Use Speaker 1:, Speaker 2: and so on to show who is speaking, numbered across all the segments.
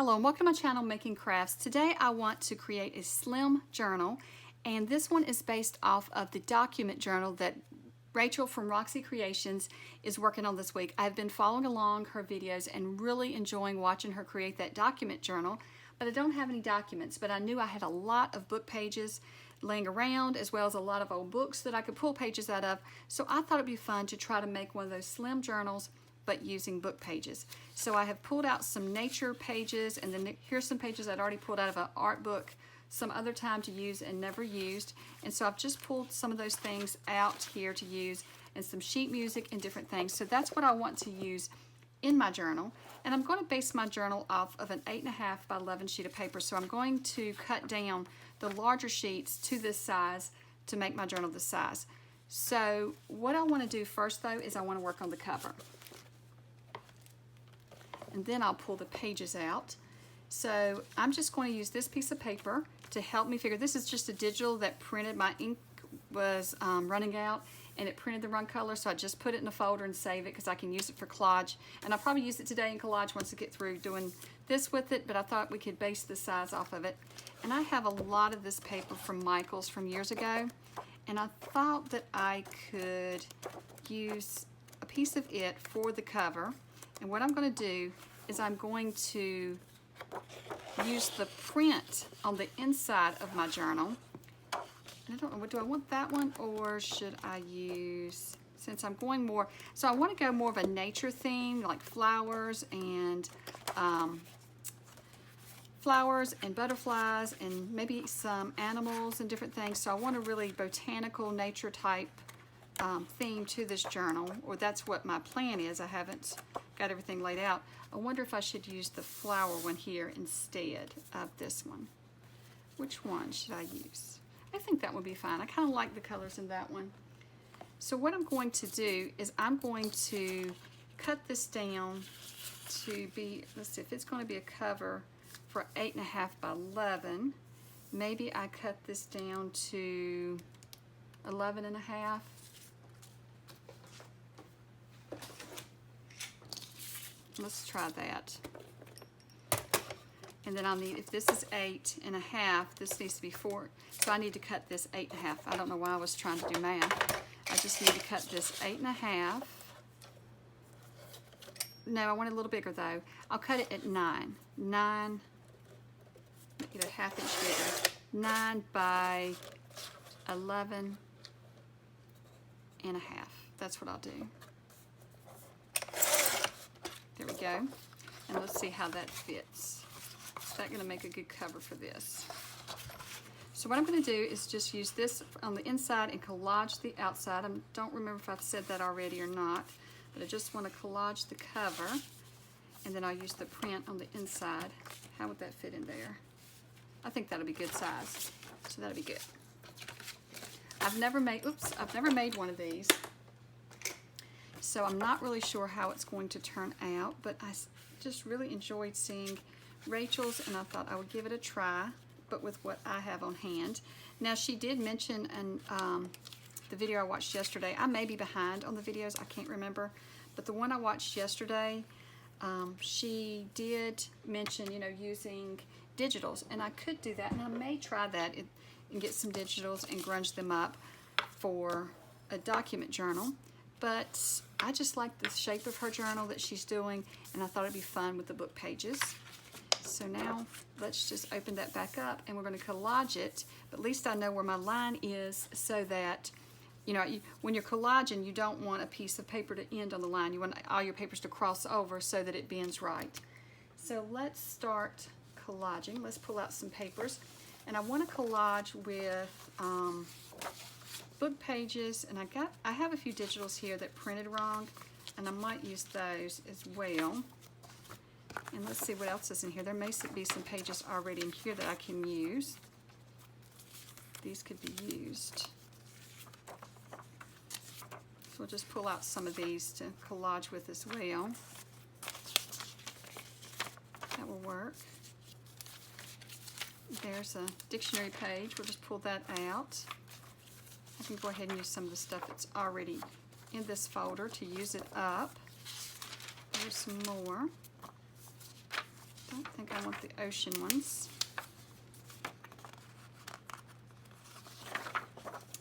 Speaker 1: Hello and welcome to my channel, Making Crafts. Today I want to create a slim journal, and this one is based off of the document journal that Rachel from Roxy Creations is working on this week. I've been following along her videos and really enjoying watching her create that document journal, but I don't have any documents, but I knew I had a lot of book pages laying around, as well as a lot of old books that I could pull pages out of, so I thought it'd be fun to try to make one of those slim journals but using book pages. So I have pulled out some nature pages, and then here's some pages I'd already pulled out of an art book some other time to use and never used. And so I've just pulled some of those things out here to use, and some sheet music and different things. So that's what I want to use in my journal. And I'm going to base my journal off of an 8.5 by 11 sheet of paper. So I'm going to cut down the larger sheets to this size to make my journal this size. So what I want to do first though is I want to work on the cover. And then I'll pull the pages out. So I'm just going to use this piece of paper to help me figure. This is just a digital that printed. My ink was running out and it printed the wrong color, so I just put it in a folder and save it because I can use it for collage. And I'll probably use it today in collage once I get through doing this with it, but I thought we could base the size off of it. And I have a lot of this paper from Michael's from years ago, and I thought that I could use a piece of it for the cover. And what I'm going to do is I'm going to use the print on the inside of my journal. And I don't know, what do I want, that one, or should I use, since I'm going more, so I want to go more of a nature theme, like flowers and butterflies and maybe some animals and different things. So I want a really botanical nature type theme to this journal, or that's what my plan is. I haven't got everything laid out. I wonder if I should use the flower one here instead of this one. Which one should I use? I think that would be fine. I kind of like the colors in that one. So what I'm going to do is I'm going to cut this down to be, let's see, if it's going to be a cover for 8.5 by 11, maybe I cut this down to 11.5. Let's try that. And then I'll need, if this is 8.5, this needs to be 4. So I need to cut this 8.5. I don't know why I was trying to do math. I just need to cut this 8.5. No, I want it a little bigger though. I'll cut it at 9. 9, make it a 1/2 inch bigger. 9 by 11.5. That's what I'll do. There we go. And let's see how that fits. Is that going to make a good cover for this? So what I'm going to do is just use this on the inside and collage the outside. I don't remember if I've said that already or not, but I just want to collage the cover, and then I'll use the print on the inside. How would that fit in there? I think that'll be good size. So that'll be good. I've never made one of these. So I'm not really sure how it's going to turn out, but I just really enjoyed seeing Rachel's, and I thought I would give it a try, but with what I have on hand. Now, she did mention in the video I watched yesterday, I may be behind on the videos, I can't remember, but the one I watched yesterday, she did mention, you know, using digitals, and I could do that, and I may try that and get some digitals and grunge them up for a document journal. But I just like the shape of her journal that she's doing, and I thought it'd be fun with the book pages. So now let's just open that back up, and we're going to collage it. But at least I know where my line is, so that, you know, when you're collaging, you don't want a piece of paper to end on the line. You want all your papers to cross over so that it bends right. So let's start collaging. Let's pull out some papers, and I want to collage with book pages, and I have a few digitals here that printed wrong, and I might use those as well. And let's see what else is in here. There may be some pages already in here that I can use. These could be used. So we'll just pull out some of these to collage with as well. That will work. There's a dictionary page. We'll just pull that out. I can go ahead and use some of the stuff that's already in this folder to use it up. There's some more. don't think I I want the ocean ones.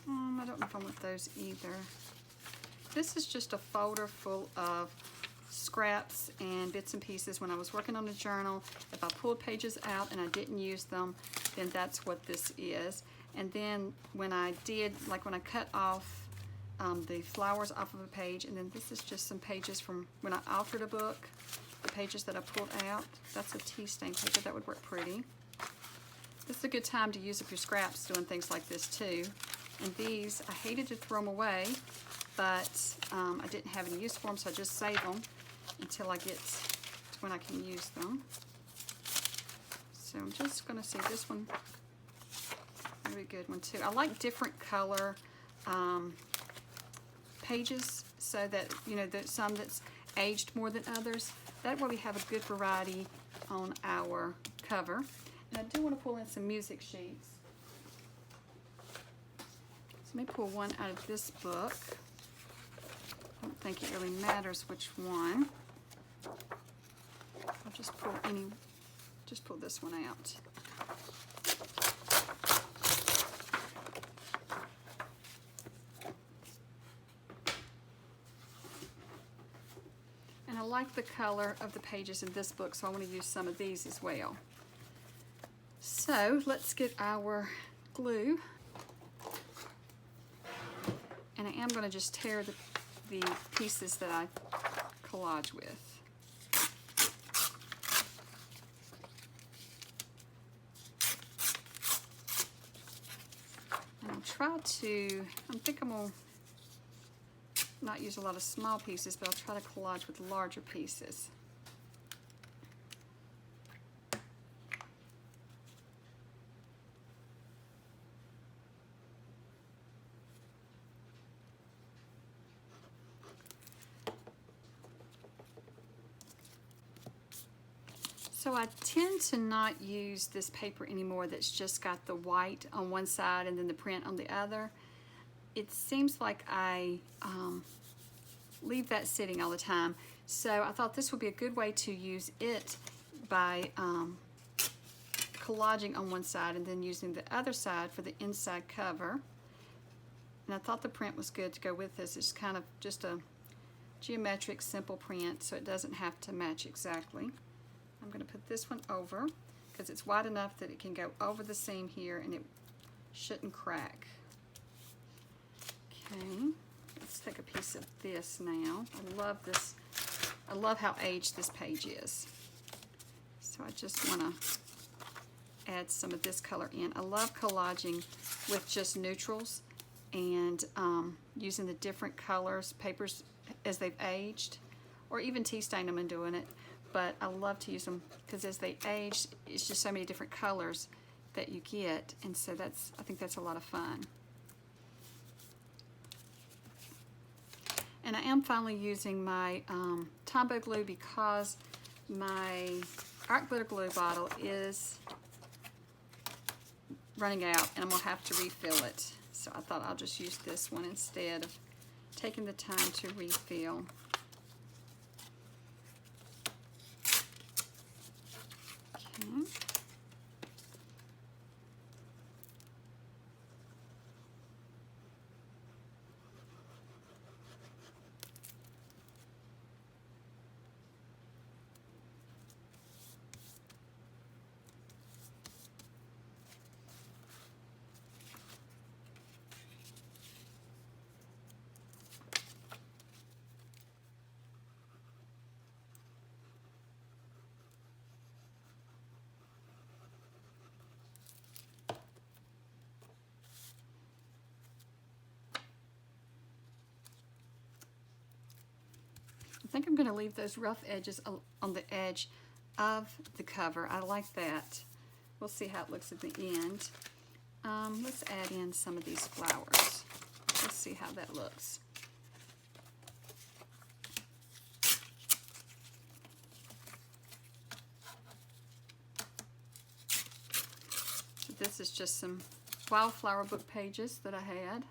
Speaker 1: I don't know if I want those either. This is just a folder full of scraps and bits and pieces when I was working on a journal. If I pulled pages out and I didn't use them, then that's what this is. And then when I did, like when I cut off the flowers off of a page, and then this is just some pages from when I authored a book, the pages that I pulled out. That's a tea stain paper, that would work pretty. This is a good time to use up your scraps doing things like this too. And these, I hated to throw them away, but I didn't have any use for them, so I just save them until I get to when I can use them. So I'm just going to see this one. Very good one too. I like different color pages, so that, you know, there's some that's aged more than others. That way we have a good variety on our cover. And I do want to pull in some music sheets. So let me pull one out of this book. I don't think it really matters which one. I'll just pull this one out. And I like the color of the pages in this book, so I want to use some of these as well. So let's get our glue. And I am going to just tear the pieces that I collage with. And I'll try to, I think I'm going to not use a lot of small pieces, but I'll try to collage with larger pieces. So I tend to not use this paper anymore that's just got the white on one side and then the print on the other. It seems like I leave that sitting all the time. So I thought this would be a good way to use it by collaging on one side and then using the other side for the inside cover. And I thought the print was good to go with this. It's kind of just a geometric, simple print, so it doesn't have to match exactly. I'm going to put this one over because it's wide enough that it can go over the seam here and it shouldn't crack. Okay, let's take a piece of this now. I love this. I love how aged this page is. So I just want to add some of this color in. I love collaging with just neutrals and using the different colors, papers as they've aged, or even tea stain them and doing it. But I love to use them because as they age, it's just so many different colors that you get, and so I think that's a lot of fun. And I am finally using my Tombow glue because my art glitter glue bottle is running out and I'm gonna have to refill it. So I thought I'll just use this one instead of taking the time to refill. Okay. I think I'm going to leave those rough edges on the edge of the cover. I like that. We'll see how it looks at the end. Let's add in some of these flowers. Let's see how that looks. So this is just some wildflower book pages that I had.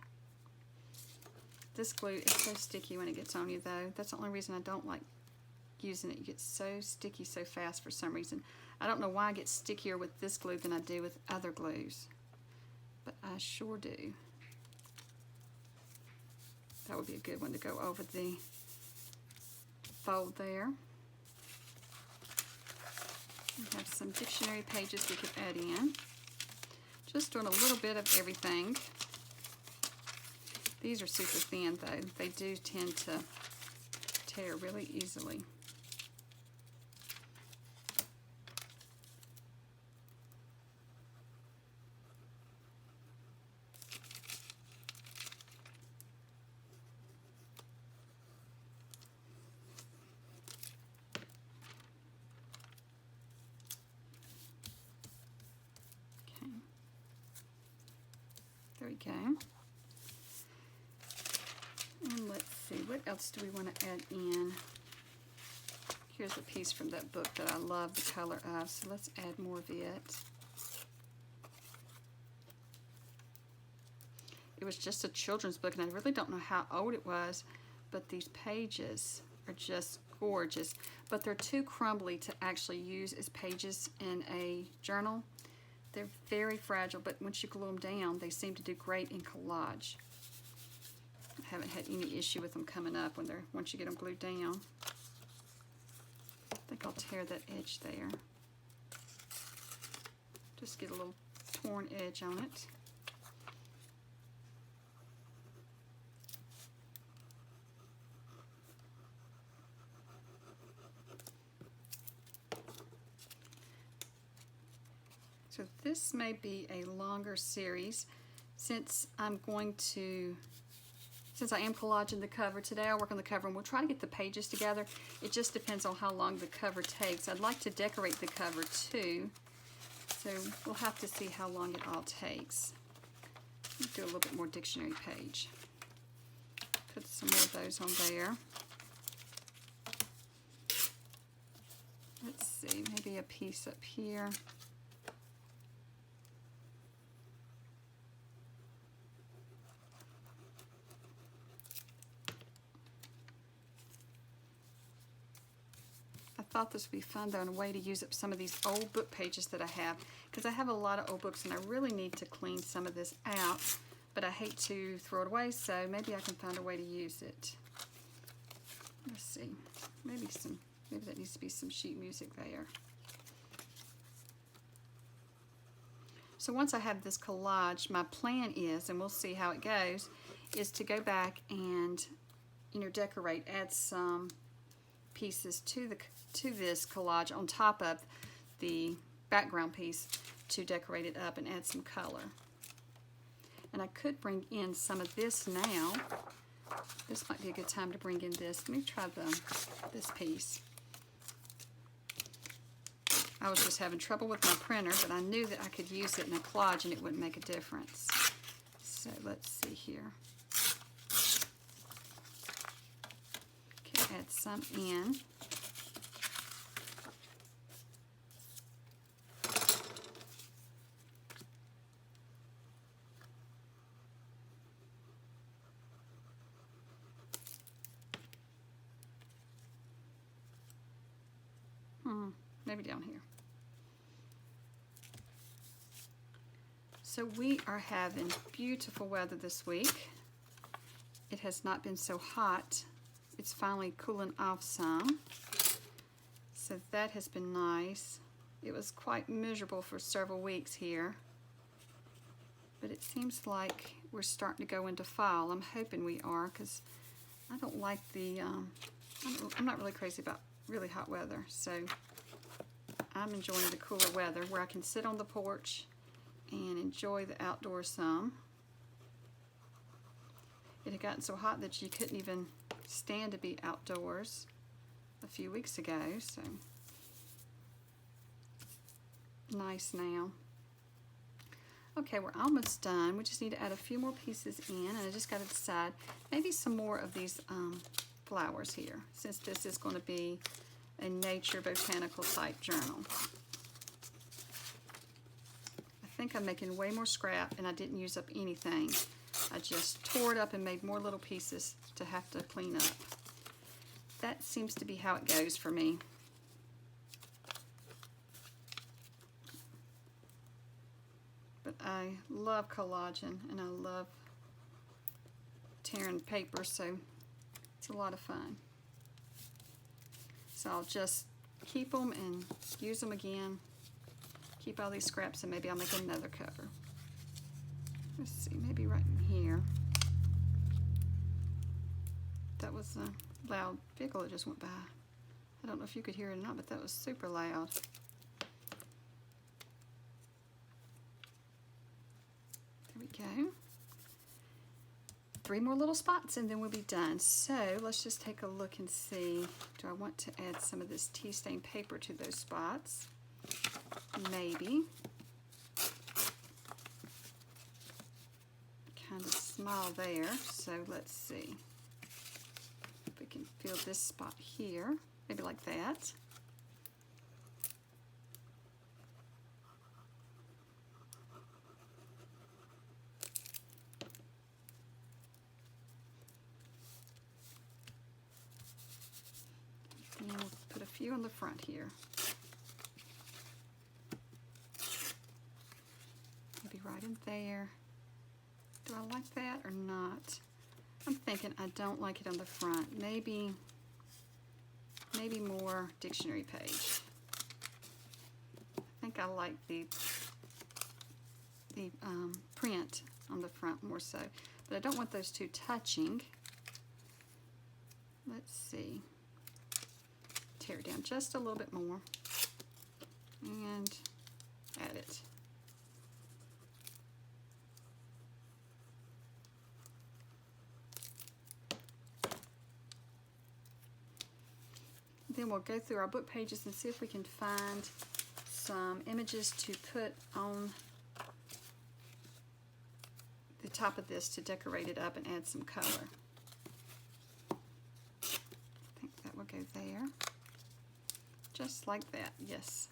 Speaker 1: This glue is so sticky when it gets on you though. That's the only reason I don't like using it. You get so sticky so fast for some reason. I don't know why I get stickier with this glue than I do with other glues, but I sure do. That would be a good one to go over the fold there. We have some dictionary pages we could add in. Just doing a little bit of everything. These are super thin though. They do tend to tear really easily. There we go. And let's see, what else do we want to add in? Here's a piece from that book that I love the color of, so let's add more of it. It was just a children's book, and I really don't know how old it was, but these pages are just gorgeous. But they're too crumbly to actually use as pages in a journal. They're very fragile, but once you glue them down, they seem to do great in collage. I haven't had any issue with them coming up when once you get them glued down. I think I'll tear that edge there. Just get a little torn edge on it. So this may be a longer series since I am collaging the cover. Today I'll work on the cover and we'll try to get the pages together. It just depends on how long the cover takes. I'd like to decorate the cover too, so we'll have to see how long it all takes. Let's do a little bit more dictionary page. Put some more of those on there. Let's see, maybe a piece up here. I thought this would be fun though, and a way to use up some of these old book pages that I have, because I have a lot of old books and I really need to clean some of this out, but I hate to throw it away, so maybe I can find a way to use it. Let's see, maybe that needs to be some sheet music there. So once I have this collage, my plan is, and we'll see how it goes, is to go back and decorate, add some pieces to this collage on top of the background piece to decorate it up and add some color. And I could bring in some of this now. This might be a good time to bring in this. Let me try this piece. I was just having trouble with my printer, but I knew that I could use it in a collage and it wouldn't make a difference. So let's see here. Okay, add some in. Maybe down here. So we are having beautiful weather this week. It has not been so hot. It's finally cooling off some. So that has been nice. It was quite miserable for several weeks here. But it seems like we're starting to go into fall. I'm hoping we are, because I don't like I'm not really crazy about really hot weather. So I'm enjoying the cooler weather where I can sit on the porch and enjoy the outdoors some. It had gotten so hot that you couldn't even stand to be outdoors a few weeks ago, so nice now. Okay, we're almost done. We just need to add a few more pieces in, and I just got to decide maybe some more of these flowers here, since this is going to be a nature botanical type journal. I think I'm making way more scrap and I didn't use up anything. I just tore it up and made more little pieces to have to clean up. That seems to be how it goes for me. but I love collaging and I love tearing paper, so it's a lot of fun. So I'll just keep them and use them again. Keep all these scraps and maybe I'll make another cover. Let's see, maybe right in here. That was a loud vehicle that just went by. I don't know if you could hear it or not, but that was super loud. There we go. 3 more little spots and then we'll be done. So let's just take a look and see, do I want to add some of this tea stain paper to those spots? Maybe. Kind of small there, so let's see if we can fill this spot here, maybe like that. And we'll put a few on the front here. Maybe right in there. Do I like that or not? I'm thinking I don't like it on the front. Maybe more dictionary page. I think I like the print on the front more so, but I don't want those two touching. Let's see. Tear it down just a little bit more and add it. Then we'll go through our book pages and see if we can find some images to put on the top of this to decorate it up and add some color. I think that will go there. Just like that, yes.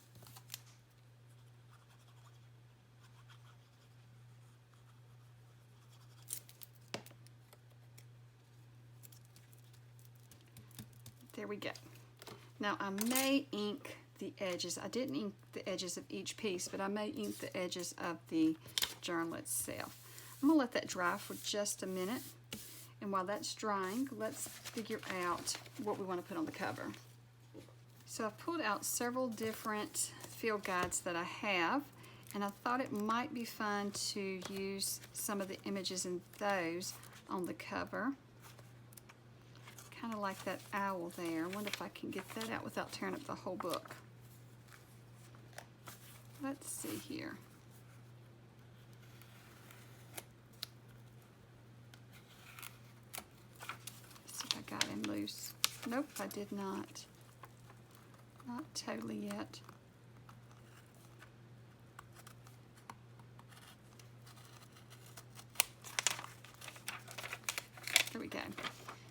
Speaker 1: There we go. Now I may ink the edges. I didn't ink the edges of each piece, but I may ink the edges of the journal itself. I'm gonna let that dry for just a minute. And while that's drying, let's figure out what we want to put on the cover. So I've pulled out several different field guides that I have, and I thought it might be fun to use some of the images in those on the cover. Kind of like that owl there. I wonder if I can get that out without tearing up the whole book. Let's see here. Let's see if I got him loose. Nope, I did not. Not totally yet. There we go.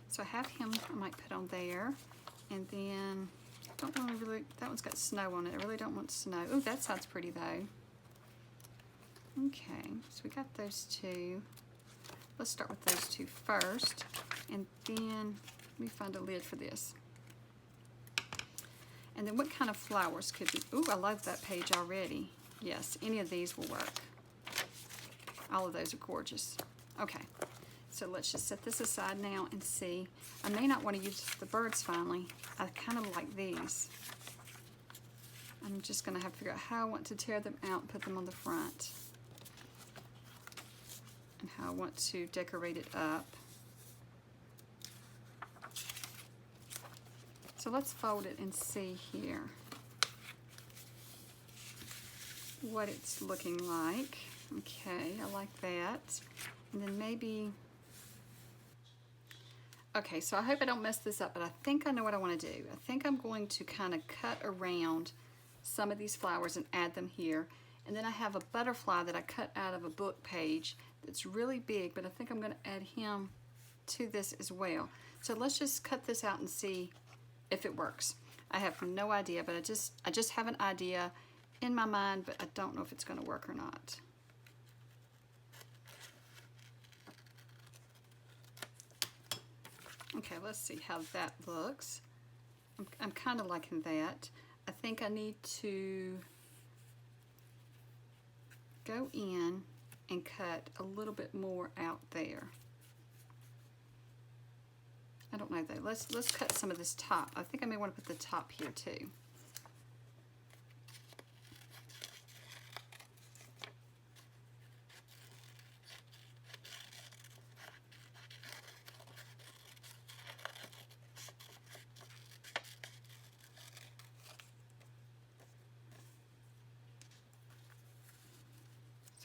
Speaker 1: So I have him, I might put on there, and then I don't want to really, that one's got snow on it. I really don't want snow. Oh, that side's pretty though. Okay, so we got those two. Let's start with those two first, and then let me find a lid for this. And then what kind of flowers could be, ooh, I love that page already. Yes, any of these will work. All of those are gorgeous. Okay. So let's just set this aside now and see. I may not want to use the birds finally. I kind of like these. I'm just going to have to figure out how I want to tear them out and put them on the front. And how I want to decorate it up. So let's fold it and see here what it's looking like. Okay, I like that. And then maybe... Okay, so I hope I don't mess this up, but I think I know what I want to do. I think I'm going to kind of cut around some of these flowers and add them here. And then I have a butterfly that I cut out of a book page that's really big, but I think I'm going to add him to this as well. So let's just cut this out and see if it works. I have no idea, but I just have an idea in my mind, but I don't know if it's going to work or not. Okay, let's see how that looks. I'm kind of liking that. I think I need to go in and cut a little bit more out there. I don't know though. Let's cut some of this top. I think I may want to put the top here too.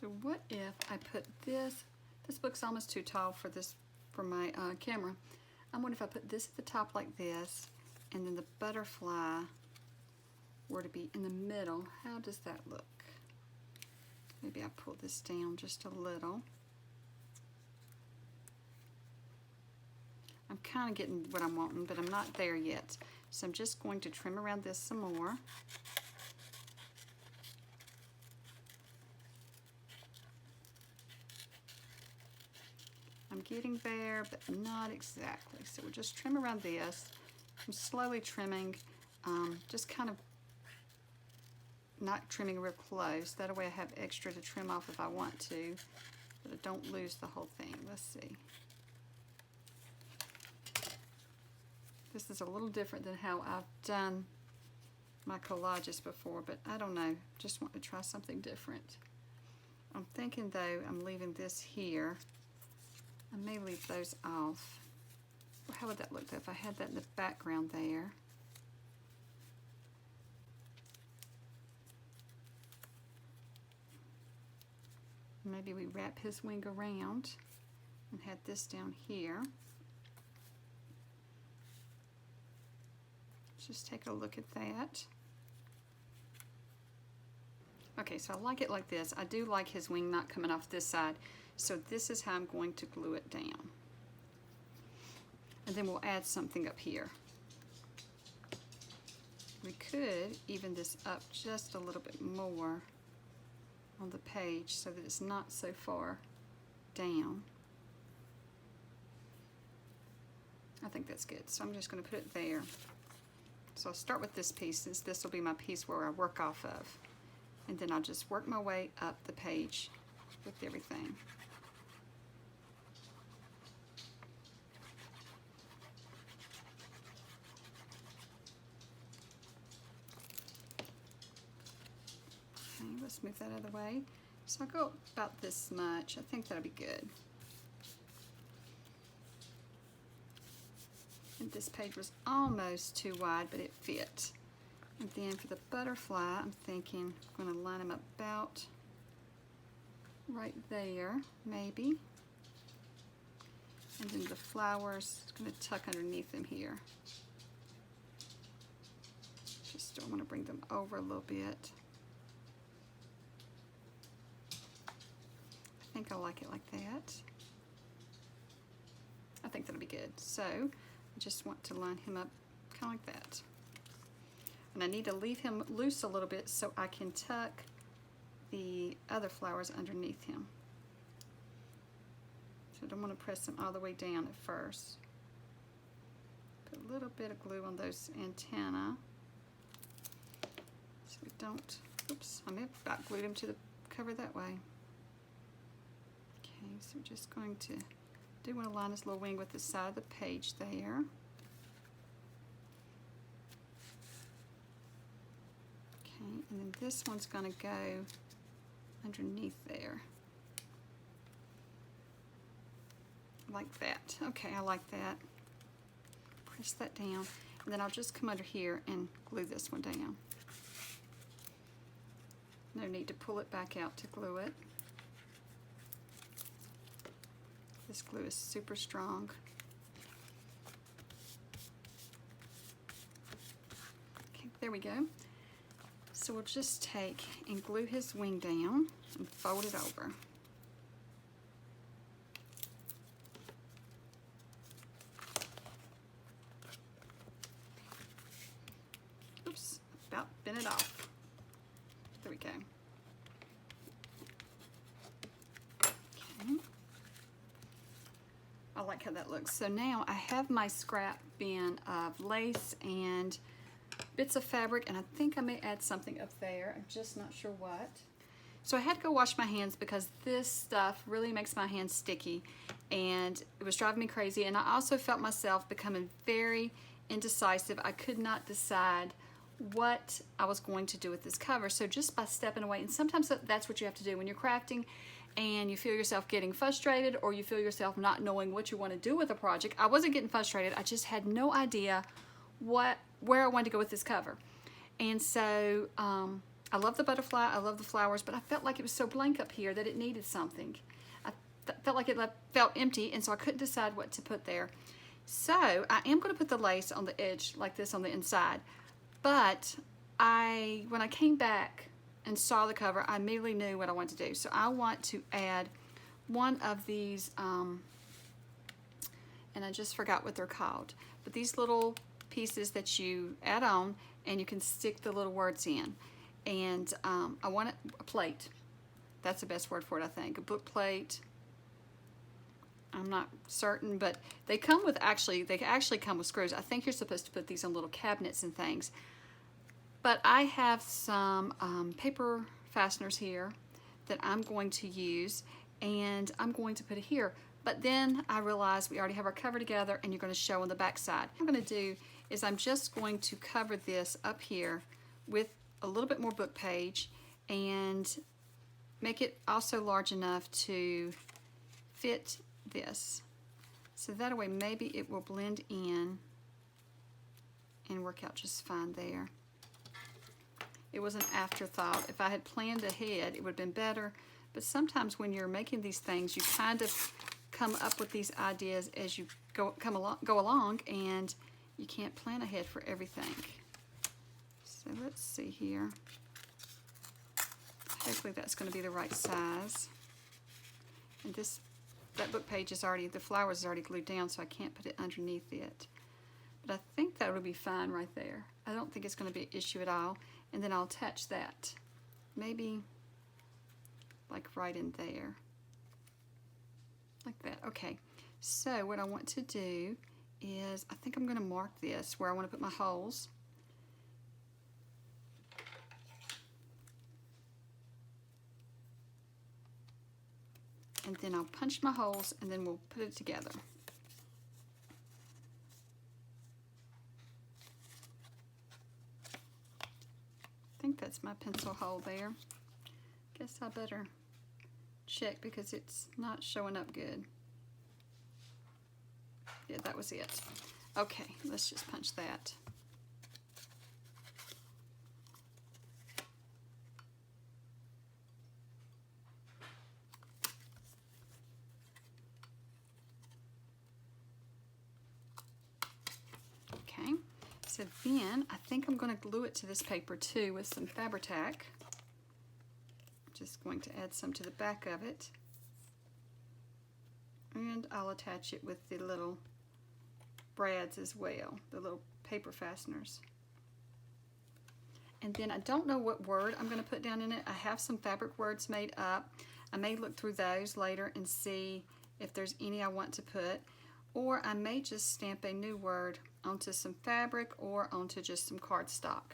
Speaker 1: So what if I put this book's almost too tall for this, for my camera. I wonder if I put this at the top like this, and then the butterfly were to be in the middle. How does that look? Maybe I pull this down just a little. I'm kind of getting what I'm wanting, but I'm not there yet. So I'm just going to trim around this some more. I'm getting there, but not exactly. So we'll just trim around this. I'm slowly trimming, just kind of not trimming real close. That way I have extra to trim off if I want to, but I don't lose the whole thing. Let's see. This is a little different than how I've done my collages before, but I don't know. Just want to try something different. I'm thinking though, I'm leaving this here. I may leave those off. Well, how would that look though if I had that in the background there? Maybe we wrap his wing around and had this down here. Let's just take a look at that. Okay, so I like it like this. I do like his wing not coming off this side. So this is how I'm going to glue it down. And then we'll add something up here. We could even this up just a little bit more on the page so that it's not so far down. I think that's good. So I'm just going to put it there. So I'll start with this piece, since this will be my piece where I work off of. And then I'll just work my way up the page with everything. Okay, let's move that out of the way. So I'll go about this much. I think that'll be good. And this page was almost too wide, but it fit. And then for the butterfly, I'm thinking I'm going to line them up about right there, maybe. And then the flowers, I'm going to tuck underneath them here. Just don't want to bring them over a little bit. I think I like it like that. I think that'll be good. So I just want to line him up kind of like that. And I need to leave him loose a little bit so I can tuck the other flowers underneath him. So I don't want to press them all the way down at first. Put a little bit of glue on those antennae so we don't, oops, I may have about glued them to the cover that way. Okay, so we're just going to do want to line this little wing with the side of the page there. Okay, and then this one's going to go underneath there. Like that. Okay, I like that. Press that down, and then I'll just come under here and glue this one down. No need to pull it back out to glue it. This glue is super strong. Okay, there we go. So we'll just take and glue his wing down and fold it over. Oops, about bent it off. There we go. Okay. I like how that looks. So now I have my scrap bin of lace and bits of fabric, and I think I may add something up there. I'm just not sure what. So I had to go wash my hands because this stuff really makes my hands sticky, and it was driving me crazy. And I also felt myself becoming very indecisive. I could not decide what I was going to do with this cover. So just by stepping away, and sometimes that's what you have to do when you're crafting and you feel yourself getting frustrated, or you feel yourself not knowing what you want to do with a project. I wasn't getting frustrated, I just had no idea where I wanted to go with this cover. And so I love the butterfly, I love the flowers, but I felt like it was so blank up here that it needed something. I felt like it felt empty, and so I couldn't decide what to put there. So I am going to put the lace on the edge like this on the inside, but when I came back and saw the cover, I immediately knew what I wanted to do. So I want to add one of these, and I just forgot what they're called, but these little pieces that you add on and you can stick the little words in. And I want a plate. That's the best word for it, I think. A book plate. I'm not certain, but they come with they actually come with screws. I think you're supposed to put these on little cabinets and things. But I have some paper fasteners here that I'm going to use, and I'm going to put it here. But then I realized we already have our cover together, and you're going to show on the back side. What I'm going to do is I'm just going to cover this up here with a little bit more book page and make it also large enough to fit this. So that way maybe it will blend in and work out just fine there. It was an afterthought. If I had planned ahead, it would have been better. But sometimes when you're making these things, you kind of come up with these ideas as you go along, and you can't plan ahead for everything. So let's see here. Hopefully that's going to be the right size. And that book page is already, the flowers is already glued down, so I can't put it underneath it. But I think that would be fine right there. I don't think it's going to be an issue at all. And then I'll attach that, maybe like right in there, like that. Okay, so what I want to do is, I think I'm going to mark this where I want to put my holes. And then I'll punch my holes, and then we'll put it together. I think that's my pencil hole there. Guess I better check because it's not showing up good. Yeah, that was it. Okay, let's just punch that. Okay, so then I think I'm going to glue it to this paper too with some Fabri-Tac. Just going to add some to the back of it, and I'll attach it with the little brads as well, the little paper fasteners. And then I don't know what word I'm going to put down in it. I have some fabric words made up. I may look through those later and see if there's any I want to put, or I may just stamp a new word onto some fabric or onto just some cardstock.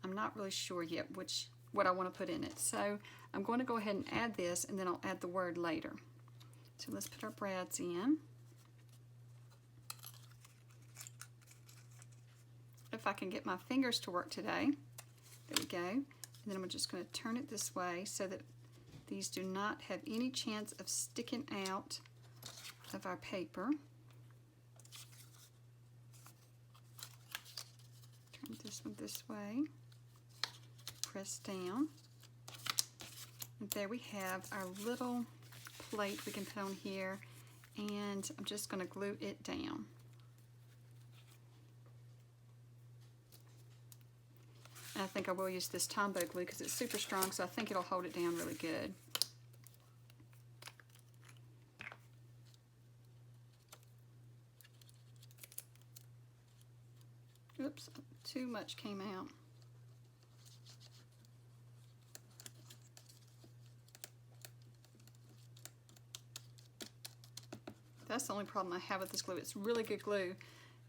Speaker 1: I'm not really sure yet what I want to put in it. So I'm going to go ahead and add this, and then I'll add the word later. So let's put our brads in. If I can get my fingers to work today. There we go. And then I'm just going to turn it this way so that these do not have any chance of sticking out of our paper. Turn this one this way. Press down. And there we have our little plate we can put on here, and I'm just going to glue it down. And I think I will use this Tombow glue because it's super strong, so I think it'll hold it down really good. Oops, too much came out. That's the only problem I have with this glue. It's really good glue.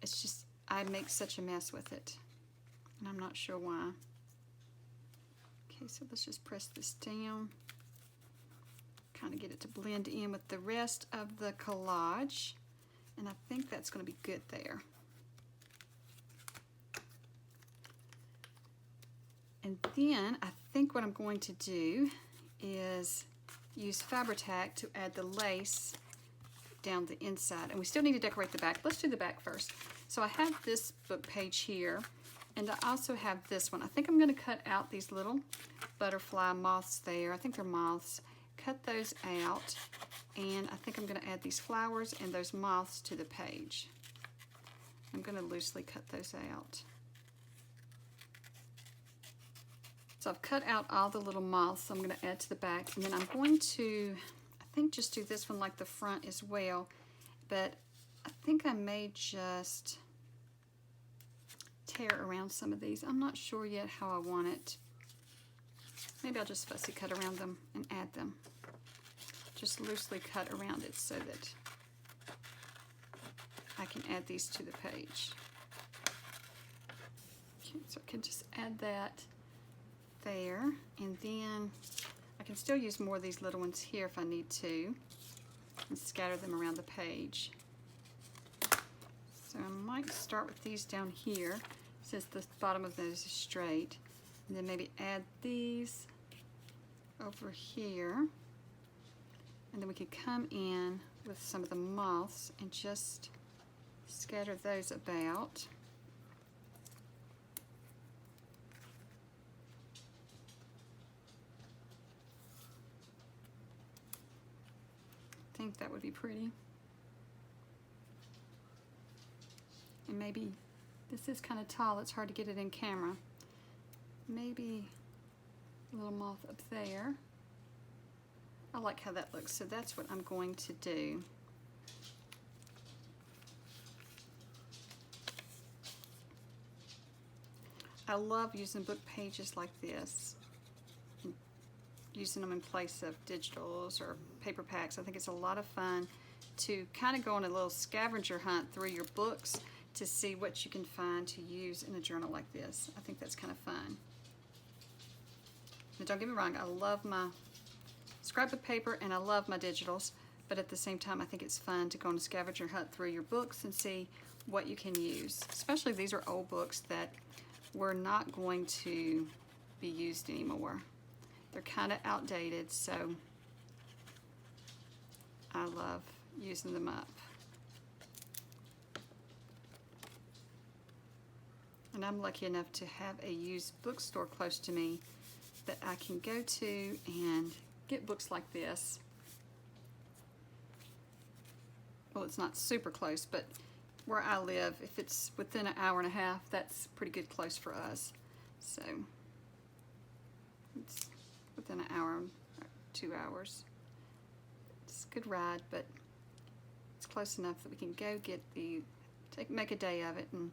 Speaker 1: It's just, I make such a mess with it. And I'm not sure why. Okay, Okay, so let's just press this down, kind of get it to blend in with the rest of the collage, and I think that's going to be good there. And then I think what I'm going to do is use Fabri-Tac to add the lace down the inside. And we still need to decorate the back. Let's do the back first. So I have this book page here, and I also have this one. I think I'm going to cut out these little butterfly moths there. I think they're moths. Cut those out, and I think I'm going to add these flowers and those moths to the page. I'm going to loosely cut those out. So I've cut out all the little moths I'm going to add to the back, and then I'm going to, I think, just do this one like the front as well, but I think I may just tear around some of these. I'm not sure yet how I want it. Maybe I'll just fussy cut around them and add them. Just loosely cut around it so that I can add these to the page. Okay, so I can just add that there, and then I can still use more of these little ones here if I need to, and scatter them around the page. So I might start with these down here since the bottom of those is straight, and then maybe add these over here, and then we could come in with some of the moths and just scatter those about. I think that would be pretty. And maybe, this is kind of tall, it's hard to get it in camera. Maybe a little moth up there. I like how that looks, so that's what I'm going to do. I love using book pages like this, using them in place of digitals or paper packs. I think it's a lot of fun to kind of go on a little scavenger hunt through your books to see what you can find to use in a journal like this. I think that's kind of fun. Now don't get me wrong, I love my scrapbook paper and I love my digitals, but at the same time I think it's fun to go on a scavenger hunt through your books and see what you can use. Especially these are old books that were not going to be used anymore. They're kind of outdated, so I love using them up. And I'm lucky enough to have a used bookstore close to me that I can go to and get books like this. Well, it's not super close, but where I live, if it's within an hour and a half, that's pretty good close for us. So it's within an hour, 2 hours. It's a good ride, but it's close enough that we can go get make a day of it and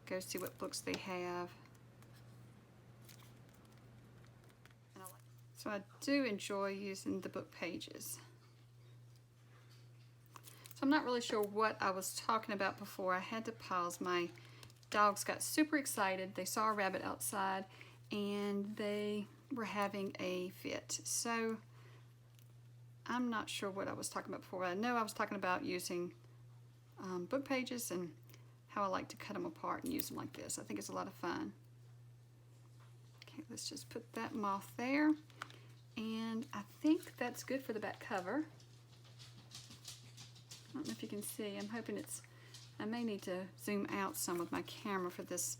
Speaker 1: go see what books they have. So I do enjoy using the book pages. So I'm not really sure what I was talking about before. I had to pause. My dogs got super excited. They saw a rabbit outside and they were having a fit. So I'm not sure what I was talking about before. I know I was talking about using book pages and how I like to cut them apart and use them like this. I think it's a lot of fun. Okay, let's just put that moth there. And I think that's good for the back cover. I don't know if you can see. I'm hoping I may need to zoom out some with my camera for this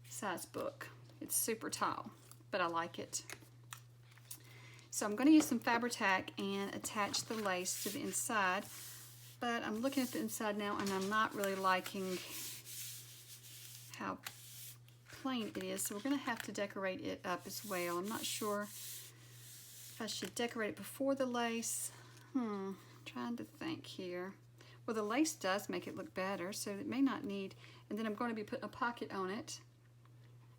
Speaker 1: size book. It's super tall, but I like it. So I'm going to use some Fabri-Tac and attach the lace to the inside, but I'm looking at the inside now and I'm not really liking how plain it is, so we're going to have to decorate it up as well. I'm not sure if I should decorate it before the lace. Trying to think here. Well, the lace does make it look better, so it may not need, and then I'm going to be putting a pocket on it,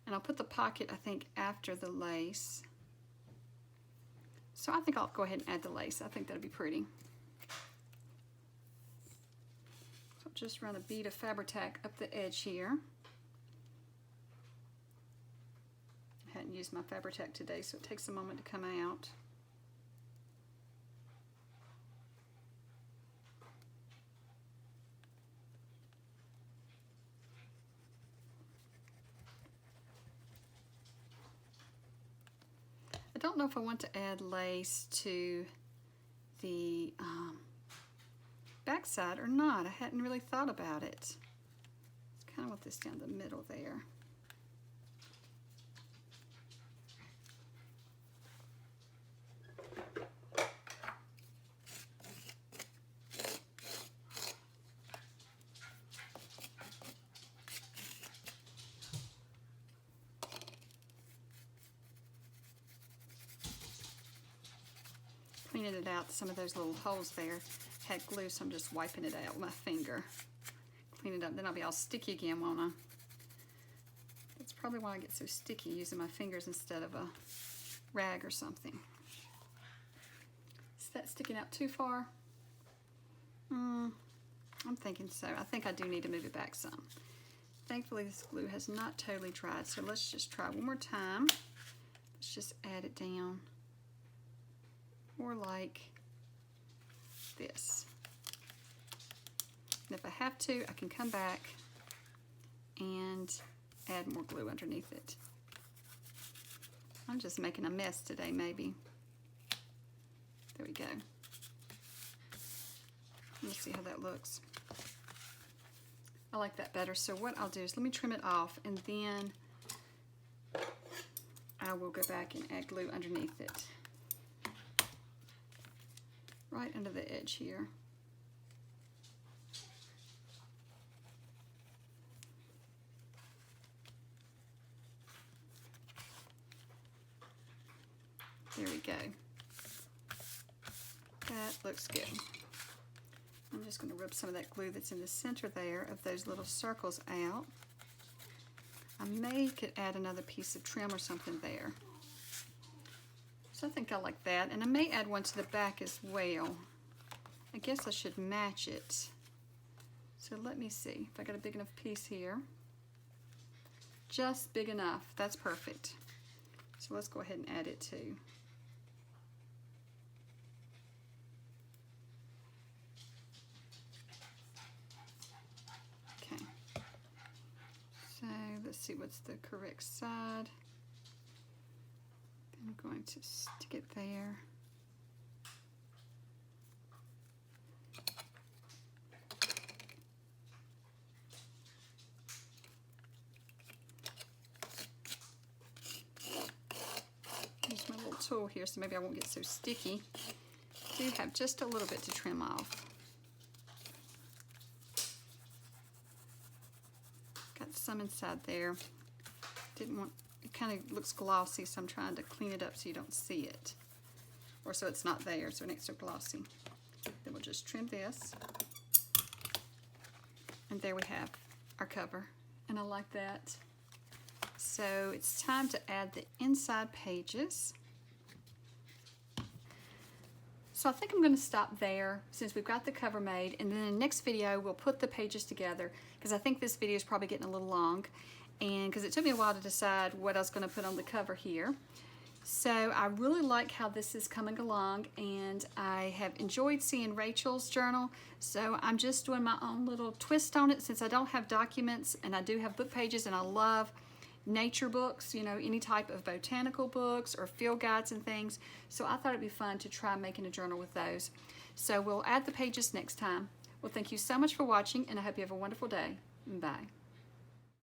Speaker 1: and I'll put the pocket, I think, after the lace. So I think I'll go ahead and add the lace. I think that'll be pretty. So I'll just run a bead of Fabri-Tac up the edge here. I hadn't use my Fabri-Tac today, so it takes a moment to come out. I don't know if I want to add lace to the backside or not. I hadn't really thought about it. Let's kind of want this down the middle there. Cleaning it out, some of those little holes there had glue, so I'm just wiping it out with my finger. Clean it up, then I'll be all sticky again, won't I? That's probably why I get so sticky, using my fingers instead of a rag or something. Is that sticking out too far? I'm thinking so. I think I do need to move it back some. Thankfully, this glue has not totally dried, so let's just try one more time. Let's just add it down. More like this. And if I have to, I can come back and add more glue underneath it. I'm just making a mess today, maybe. There we go. Let's see how that looks. I like that better. So what I'll do is let me trim it off, and then I will go back and add glue underneath it. Right under the edge here. There we go. That looks good. I'm just going to rub some of that glue that's in the center there of those little circles out. I could add another piece of trim or something there. So I think I like that, and I may add one to the back as well. I guess I should match it. So let me see if I got a big enough piece here. Just big enough, that's perfect. So let's go ahead and add it too. Okay, so let's see what's the correct side. I'm going to stick it there. Use my little tool here so maybe I won't get so sticky. I do have just a little bit to trim off. Got some inside there. Didn't want, it kind of looks glossy, so I'm trying to clean it up so you don't see it, or so it's not there, so it ain't so glossy. Then we'll just trim this, and there we have our cover, and I like that. So it's time to add the inside pages. So I think I'm going to stop there since we've got the cover made, and then in the next video we'll put the pages together, because I think this video is probably getting a little long, and because it took me a while to decide what I was going to put on the cover here. So I really like how this is coming along, and I have enjoyed seeing Rachel's journal, so I'm just doing my own little twist on it since I don't have documents, and I do have book pages, and I love nature books, you know, any type of botanical books or field guides and things. So I thought it'd be fun to try making a journal with those. So we'll add the pages next time. Well, thank you so much for watching, and I hope you have a wonderful day. Bye.